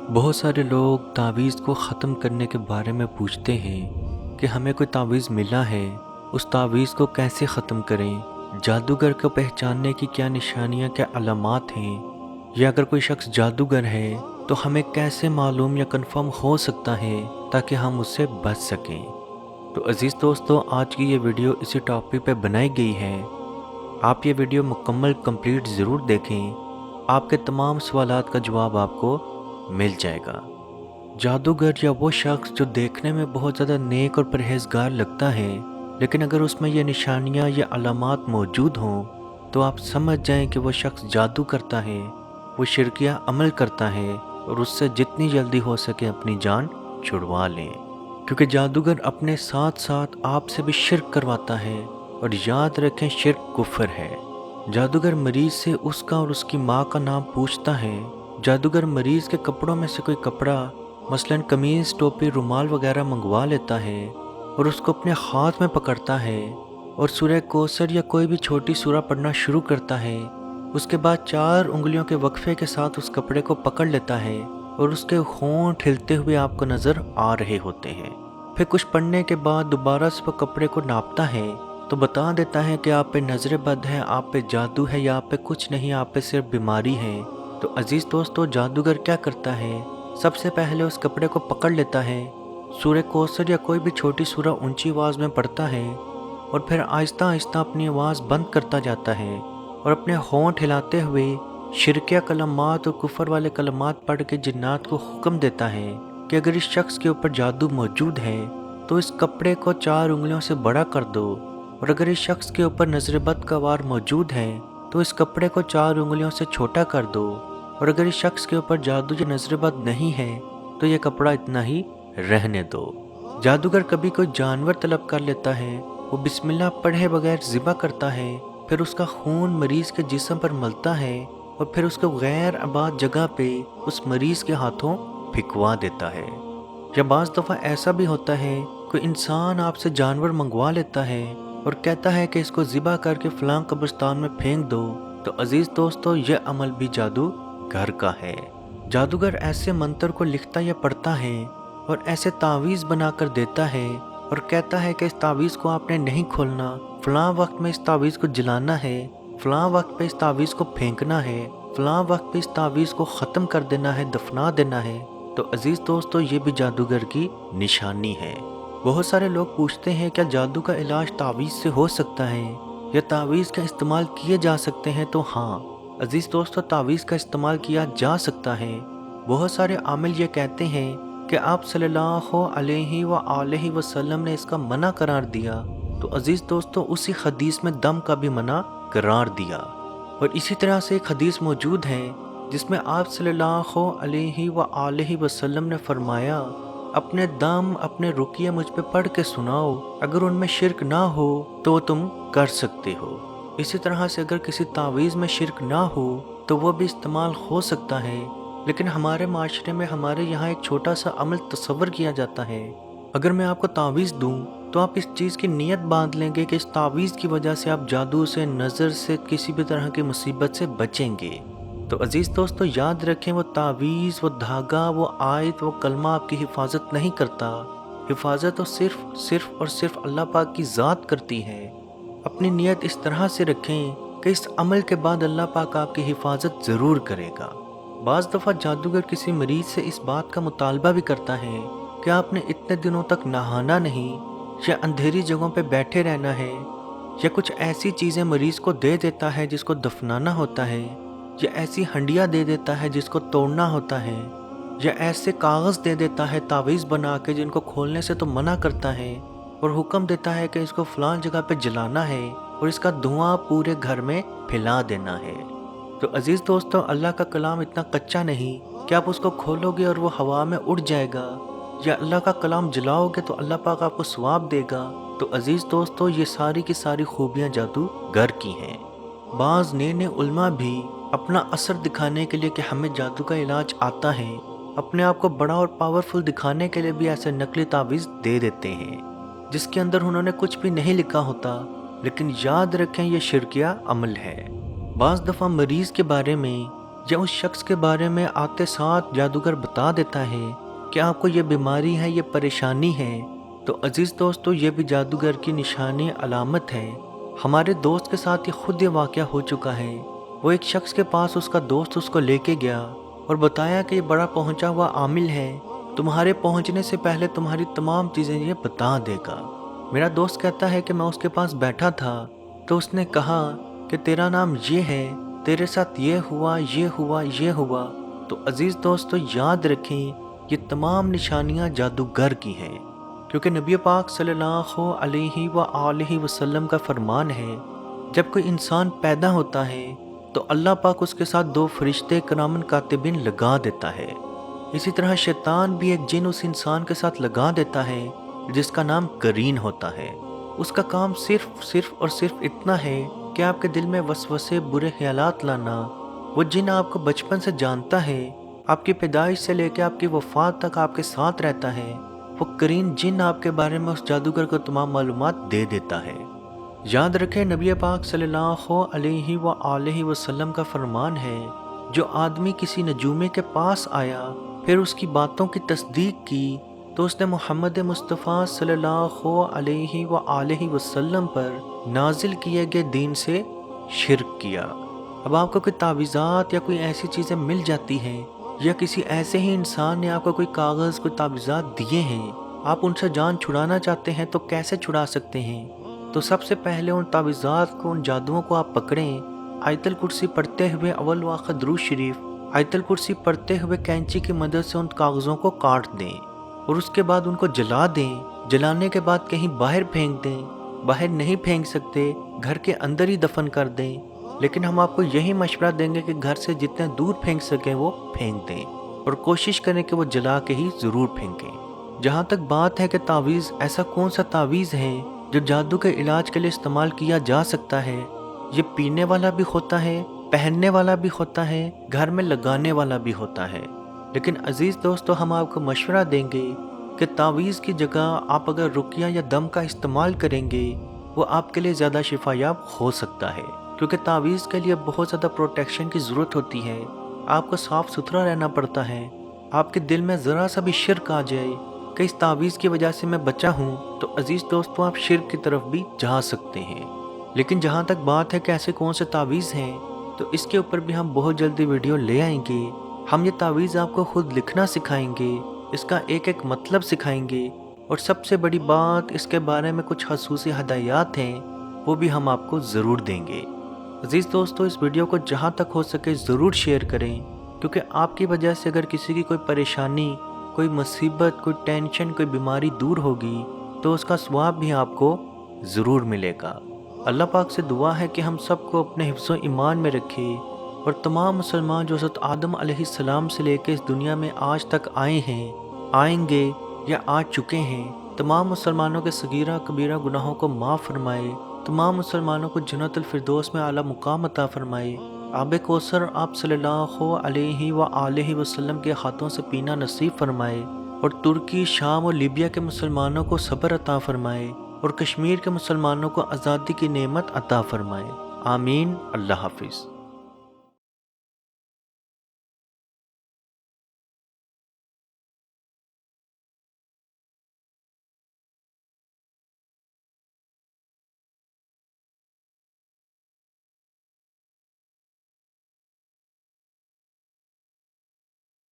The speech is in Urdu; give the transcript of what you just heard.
بہت سارے لوگ تعویذ کو ختم کرنے کے بارے میں پوچھتے ہیں کہ ہمیں کوئی تعویذ ملا ہے، اس تعویذ کو کیسے ختم کریں، جادوگر کو پہچاننے کی کیا نشانیاں، کیا علامات ہیں، یا اگر کوئی شخص جادوگر ہے تو ہمیں کیسے معلوم یا کنفرم ہو سکتا ہے تاکہ ہم اس سے بچ سکیں۔ تو عزیز دوستو، آج کی یہ ویڈیو اسی ٹاپک پہ بنائی گئی ہے۔ آپ یہ ویڈیو مکمل کمپلیٹ ضرور دیکھیں، آپ کے تمام سوالات کا جواب آپ کو مل جائے گا۔ جادوگر یا وہ شخص جو دیکھنے میں بہت زیادہ نیک اور پرہیزگار لگتا ہے، لیکن اگر اس میں یہ نشانیاں یا علامات موجود ہوں تو آپ سمجھ جائیں کہ وہ شخص جادو کرتا ہے، وہ شرکیہ عمل کرتا ہے، اور اس سے جتنی جلدی ہو سکے اپنی جان چھڑوا لیں، کیونکہ جادوگر اپنے ساتھ ساتھ آپ سے بھی شرک کرواتا ہے، اور یاد رکھیں شرک کفر ہے۔ جادوگر مریض سے اس کا اور اس کی ماں کا نام پوچھتا ہے، جادوگر مریض کے کپڑوں میں سے کوئی کپڑا مثلاً قمیض، ٹوپی، رومال وغیرہ منگوا لیتا ہے اور اس کو اپنے ہاتھ میں پکڑتا ہے اور سورہ کوثر یا کوئی بھی چھوٹی سورہ پڑھنا شروع کرتا ہے۔ اس کے بعد 4 انگلیوں کے وقفے کے ساتھ اس کپڑے کو پکڑ لیتا ہے اور اس کے ہونٹ ہلتے ہوئے آپ کو نظر آ رہے ہوتے ہیں۔ پھر کچھ پڑھنے کے بعد دوبارہ سے وہ کپڑے کو ناپتا ہے تو بتا دیتا ہے کہ آپ پہ نظر بد ہے، آپ پہ جادو ہے، یا آپ پہ کچھ نہیں، آپ پہ صرف بیماری ہے۔ تو عزیز دوستو، جادوگر کیا کرتا ہے؟ سب سے پہلے اس کپڑے کو پکڑ لیتا ہے، سورہ کوثر یا کوئی بھی چھوٹی سورہ اونچی آواز میں پڑھتا ہے، اور پھر آہستہ آہستہ اپنی آواز بند کرتا جاتا ہے اور اپنے ہونٹ ہلاتے ہوئے شرکیہ کلمات اور کفر والے کلمات پڑھ کے جنات کو حکم دیتا ہے کہ اگر اس شخص کے اوپر جادو موجود ہے تو اس کپڑے کو 4 انگلیوں سے بڑا کر دو، اور اگر اس شخص کے اوپر نظر بد کا وار موجود ہے تو اس کپڑے کو 4 انگلیوں سے چھوٹا کر دو، اور اگر اس شخص کے اوپر جادو یا نظر بد نہیں ہے تو یہ کپڑا اتنا ہی رہنے دو۔ جادوگر کبھی کوئی جانور طلب کر لیتا ہے، وہ بسم اللہ پڑھے بغیر ذبح کرتا ہے، پھر اس کا خون مریض کے جسم پر ملتا ہے اور پھر اس کو غیر آباد جگہ پہ اس مریض کے ہاتھوں پھینکوا دیتا ہے۔ یا بعض دفعہ ایسا بھی ہوتا ہے، کوئی انسان آپ سے جانور منگوا لیتا ہے اور کہتا ہے کہ اس کو ذبح کر کے فلاں قبرستان میں پھینک دو۔ تو عزیز دوستو، یہ عمل بھی جادو گھر کا ہے۔ جادوگر ایسے منتر کو لکھتا یا پڑھتا ہے اور ایسے تعویذ بنا کر دیتا ہے اور کہتا ہے کہ اس تعویذ کو آپ نے نہیں کھولنا، فلاں وقت میں اس تعویذ کو جلانا ہے، فلاں وقت پہ اس تعویذ کو پھینکنا ہے، فلاں وقت پہ اس تعویذ کو ختم کر دینا ہے، دفنا دینا ہے۔ تو عزیز دوستو، یہ بھی جادوگر کی نشانی ہے۔ بہت سارے لوگ پوچھتے ہیں کیا جادو کا علاج تعویذ سے ہو سکتا ہے یا تعویذ کا استعمال کیے جا سکتے ہیں؟ تو ہاں عزیز دوستو، تعویذ کا استعمال کیا جا سکتا ہے۔ بہت سارے عامل یہ کہتے ہیں کہ آپ صلی اللہ علیہ وآلہ وسلم نے اس کا منع قرار دیا، تو عزیز دوستو اسی حدیث میں دم کا بھی منع قرار دیا، اور اسی طرح سے ایک حدیث موجود ہے جس میں آپ صلی اللہ علیہ وآلہ وسلم نے فرمایا، اپنے دم، اپنے رقیہ مجھ پہ پڑھ کے سناؤ، اگر ان میں شرک نہ ہو تو تم کر سکتے ہو۔ اسی طرح سے اگر کسی تعویذ میں شرک نہ ہو تو وہ بھی استعمال ہو سکتا ہے، لیکن ہمارے معاشرے میں ہمارے یہاں ایک چھوٹا سا عمل تصور کیا جاتا ہے۔ اگر میں آپ کو تعویذ دوں تو آپ اس چیز کی نیت باندھ لیں گے کہ اس تعویذ کی وجہ سے آپ جادو سے، نظر سے، کسی بھی طرح کی مصیبت سے بچیں گے۔ تو عزیز دوستو، یاد رکھیں وہ تعویذ، وہ دھاگا، وہ آیت، وہ کلمہ آپ کی حفاظت نہیں کرتا۔ حفاظت تو صرف اور صرف اللہ پاک کی ذات کرتی ہے۔ اپنی نیت اس طرح سے رکھیں کہ اس عمل کے بعد اللہ پاک آپ کی حفاظت ضرور کرے گا۔ بعض دفعہ جادوگر کسی مریض سے اس بات کا مطالبہ بھی کرتا ہے کہ آپ نے اتنے دنوں تک نہانا نہیں، یا اندھیری جگہوں پہ بیٹھے رہنا ہے، یا کچھ ایسی چیزیں مریض کو دے دیتا ہے جس کو دفنانا ہوتا ہے، یا ایسی ہنڈیاں دے دیتا ہے جس کو توڑنا ہوتا ہے، یا ایسے کاغذ دے دیتا ہے تعویذ بنا کے جن کو کھولنے سے تو منع کرتا ہے، اور حکم دیتا ہے کہ اس کو فلاں جگہ پہ جلانا ہے اور اس کا دھواں پورے گھر میں پھیلا دینا ہے۔ تو عزیز دوستو، اللہ کا کلام اتنا کچا نہیں کہ آپ اس کو کھولو گے اور وہ ہوا میں اڑ جائے گا، یا اللہ کا کلام جلاؤ گے تو اللہ پاک آپ کو ثواب دے گا۔ تو عزیز دوستو، یہ ساری کی ساری خوبیاں جادو گر کی ہیں۔ بعض نئے نئے علماء بھی اپنا اثر دکھانے کے لیے کہ ہمیں جادو کا علاج آتا ہے، اپنے آپ کو بڑا اور پاورفل دکھانے کے لیے بھی ایسے نقلی تعویذ دے دیتے ہیں جس کے اندر انہوں نے کچھ بھی نہیں لکھا ہوتا، لیکن یاد رکھیں یہ شرکیہ عمل ہے۔ بعض دفعہ مریض کے بارے میں یا اس شخص کے بارے میں آتے ساتھ جادوگر بتا دیتا ہے کہ آپ کو یہ بیماری ہے، یہ پریشانی ہے، تو عزیز دوستو یہ بھی جادوگر کی نشانی علامت ہے۔ ہمارے دوست کے ساتھ خود یہ واقعہ ہو چکا ہے۔ وہ ایک شخص کے پاس اس کا دوست اس کو لے کے گیا اور بتایا کہ یہ بڑا پہنچا ہوا عامل ہے، تمہارے پہنچنے سے پہلے تمہاری تمام چیزیں یہ بتا دے گا۔ میرا دوست کہتا ہے کہ میں اس کے پاس بیٹھا تھا تو اس نے کہا کہ تیرا نام یہ ہے، تیرے ساتھ یہ ہوا، یہ ہوا، یہ ہوا۔ تو عزیز دوستو یاد رکھیں یہ تمام نشانیاں جادوگر کی ہیں، کیونکہ نبی پاک صلی اللہ علیہ وآلہ وسلم کا فرمان ہے جب کوئی انسان پیدا ہوتا ہے تو اللہ پاک اس کے ساتھ 2 فرشتے کرامن کاتبین لگا دیتا ہے۔ اسی طرح شیطان بھی ایک جن اس انسان کے ساتھ لگا دیتا ہے جس کا نام قرین ہوتا ہے۔ اس کا کام صرف اور صرف اتنا ہے کہ آپ کے دل میں وسوسے، برے خیالات لانا۔ وہ جن آپ کو بچپن سے جانتا ہے، آپ کی پیدائش سے لے کے آپ کی وفات تک آپ کے ساتھ رہتا ہے، وہ قرین جن آپ کے بارے میں اس جادوگر کو تمام معلومات دے دیتا ہے۔ یاد رکھیں نبی پاک صلی اللہ علیہ وآلہ وسلم کا فرمان ہے جو آدمی کسی نجومی کے پاس آیا پھر اس کی باتوں کی تصدیق کی تو اس نے محمد مصطفیٰ صلی اللہ علیہ وآلہ وسلم پر نازل کیے گئے دین سے شرک کیا۔ اب آپ کو کوئی تعویذات یا کوئی ایسی چیزیں مل جاتی ہیں یا کسی ایسے ہی انسان نے آپ کو کوئی کاغذ، کوئی تعویذات دیے ہیں، آپ ان سے جان چھڑانا چاہتے ہیں تو کیسے چھڑا سکتے ہیں؟ تو سب سے پہلے ان تعویذات کو، ان جادوؤں کو آپ پکڑیں، آیت الکرسی پڑھتے ہوئے اول وآخر درود شریف، آیت الکرسی پڑھتے ہوئے کینچی کی مدد سے ان کاغذوں کو کاٹ دیں اور اس کے بعد ان کو جلا دیں۔ جلانے کے بعد کہیں باہر پھینک دیں، باہر نہیں پھینک سکتے گھر کے اندر ہی دفن کر دیں، لیکن ہم آپ کو یہی مشورہ دیں گے کہ گھر سے جتنے دور پھینک سکیں وہ پھینک دیں اور کوشش کریں کہ وہ جلا کے ہی ضرور پھینکیں۔ جہاں تک بات ہے کہ تعویذ، ایسا کون سا تعویذ ہے جو جادو کے علاج کے لیے استعمال کیا جا سکتا ہے؟ یہ پینے والا بھی ہوتا ہے، پہننے والا بھی ہوتا ہے، گھر میں لگانے والا بھی ہوتا ہے۔ لیکن عزیز دوستو ہم آپ کو مشورہ دیں گے کہ تعویذ کی جگہ آپ اگر رقیہ یا دم کا استعمال کریں گے وہ آپ کے لیے زیادہ شفا یاب ہو سکتا ہے، کیونکہ تعویذ کے لیے بہت زیادہ پروٹیکشن کی ضرورت ہوتی ہے۔ آپ کو صاف ستھرا رہنا پڑتا ہے۔ آپ کے دل میں ذرا سا بھی شرک آ جائے کہ اس تعویذ کی وجہ سے میں بچا ہوں تو عزیز دوستو آپ شرک کی طرف بھی جا سکتے ہیں۔ لیکن جہاں تک بات ہے کہ ایسے کون سے تعویذ ہیں تو اس کے اوپر بھی ہم بہت جلدی ویڈیو لے آئیں گے۔ ہم یہ تعویذ آپ کو خود لکھنا سکھائیں گے، اس کا ایک ایک مطلب سکھائیں گے، اور سب سے بڑی بات اس کے بارے میں کچھ خصوصی ہدایات ہیں وہ بھی ہم آپ کو ضرور دیں گے۔ عزیز دوستو اس ویڈیو کو جہاں تک ہو سکے ضرور شیئر کریں، کیونکہ آپ کی وجہ سے اگر کسی کی کوئی پریشانی، کوئی مصیبت، کوئی ٹینشن، کوئی بیماری دور ہوگی تو اس کا ثواب بھی آپ کو ضرور ملے گا۔ اللہ پاک سے دعا ہے کہ ہم سب کو اپنے حفظ و ایمان میں رکھے اور تمام مسلمان جو حضرت آدم علیہ السلام سے لے کے اس دنیا میں آج تک آئے ہیں، آئیں گے یا آ چکے ہیں، تمام مسلمانوں کے صغیرہ کبیرہ گناہوں کو معاف فرمائے، تمام مسلمانوں کو جنت الفردوس میں اعلیٰ مقام عطا فرمائے، آب کوثر آپ صلی اللہ علیہ وآلہ وسلم کے ہاتھوں سے پینا نصیب فرمائے، اور ترکی، شام اور لیبیا کے مسلمانوں کو صبر عطا فرمائے، اور کشمیر کے مسلمانوں کو آزادی کی نعمت عطا فرمائے۔ آمین۔ اللہ حافظ۔